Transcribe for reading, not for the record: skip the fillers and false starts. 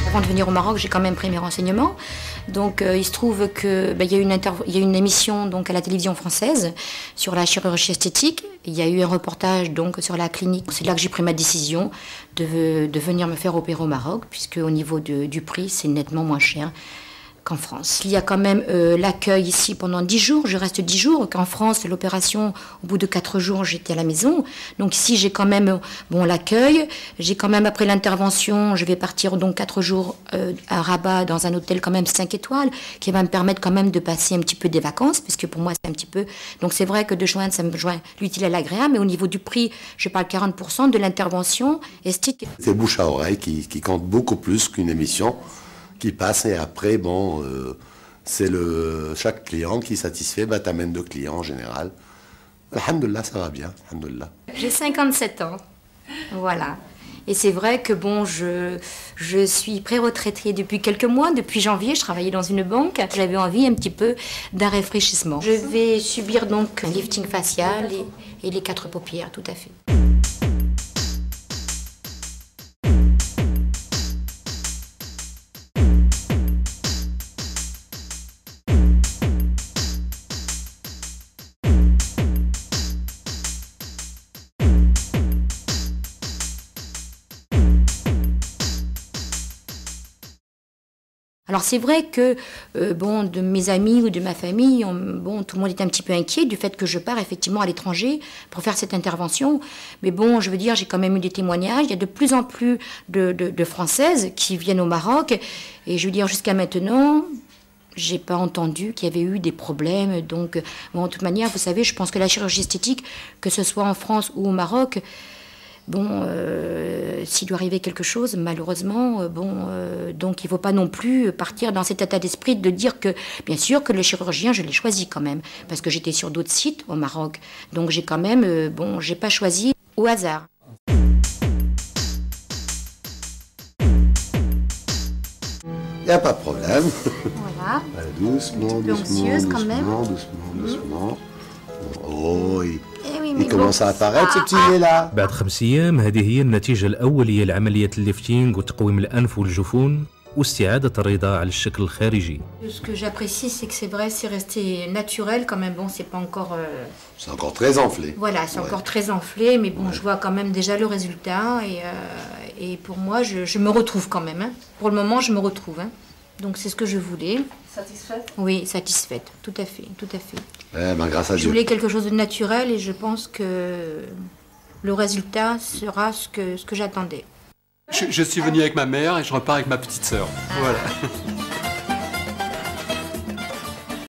Avant de venir au Maroc, j'ai quand même pris mes renseignements. Donc il se trouve qu'il y a une émission donc, à la télévision française sur la chirurgie esthétique. Il y a eu un reportage donc, sur la clinique. C'est là que j'ai pris ma décision de venir me faire opérer au Maroc, puisque au niveau du prix, c'est nettement moins cher qu'en France. Il y a quand même l'accueil ici pendant 10 jours, je reste 10 jours, qu'en France, l'opération, au bout de 4 jours, j'étais à la maison. Donc ici, j'ai quand même l'accueil, j'ai quand même, après l'intervention, je vais partir donc 4 jours à Rabat, dans un hôtel quand même 5 étoiles, qui va me permettre quand même de passer un petit peu des vacances, parce que pour moi, c'est un petit peu... Donc c'est vrai que de joindre, ça me joint l'utile à l'agréable, mais au niveau du prix, je parle 40% de l'intervention esthétique. C'est bouche à oreille qui compte beaucoup plus qu'une émission qui passe et après, c'est chaque client qui est satisfait, t'amènes 2 clients en général. Alhamdoulilah, ça va bien, alhamdoulilah. J'ai 57 ans, voilà. Et c'est vrai que je suis pré-retraitée depuis quelques mois, depuis janvier, je travaillais dans une banque. J'avais envie un petit peu d'un rafraîchissement. Je vais subir donc un lifting facial et les 4 paupières, tout à fait. Alors c'est vrai que de mes amis ou de ma famille, tout le monde est un petit peu inquiet du fait que je pars effectivement à l'étranger pour faire cette intervention. Mais je veux dire, j'ai quand même eu des témoignages. Il y a de plus en plus de Françaises qui viennent au Maroc. Et je veux dire, jusqu'à maintenant, j'ai pas entendu qu'il y avait eu des problèmes. Donc, de toute manière, vous savez, je pense que la chirurgie esthétique, que ce soit en France ou au Maroc, s'il doit arriver quelque chose, malheureusement, donc il ne faut pas non plus partir dans cet état d'esprit de dire que, bien sûr, que le chirurgien, je l'ai choisi quand même, parce que j'étais sur d'autres sites au Maroc. Donc j'ai quand même, j'ai pas choisi au hasard. Il n'y a pas de problème. Voilà. Doucement, anxieuse quand même. Doucement. Oh, il commence à apparaître ce petit nez là. بعد 5 أيام هذه هي النتيجة الأولية لعملية الليفتينغ وتقويم الأنف والجفون واستعادة الرضا على الشكل الخارجي. Ce que j'apprécie, c'est que c'est vrai, c'est resté naturel quand même. C'est pas encore. C'est encore très enflé. Voilà, c'est encore très enflé, mais je vois quand même déjà le résultat et pour moi, je me retrouve quand même. Hein. Pour le moment, je me retrouve. Hein. Donc c'est ce que je voulais. Satisfaite? Oui, satisfaite, tout à fait, tout à fait. Grâce à Dieu. Je voulais quelque chose de naturel et je pense que le résultat sera ce que j'attendais. Je suis venu avec ma mère et je repars avec ma petite sœur. Voilà.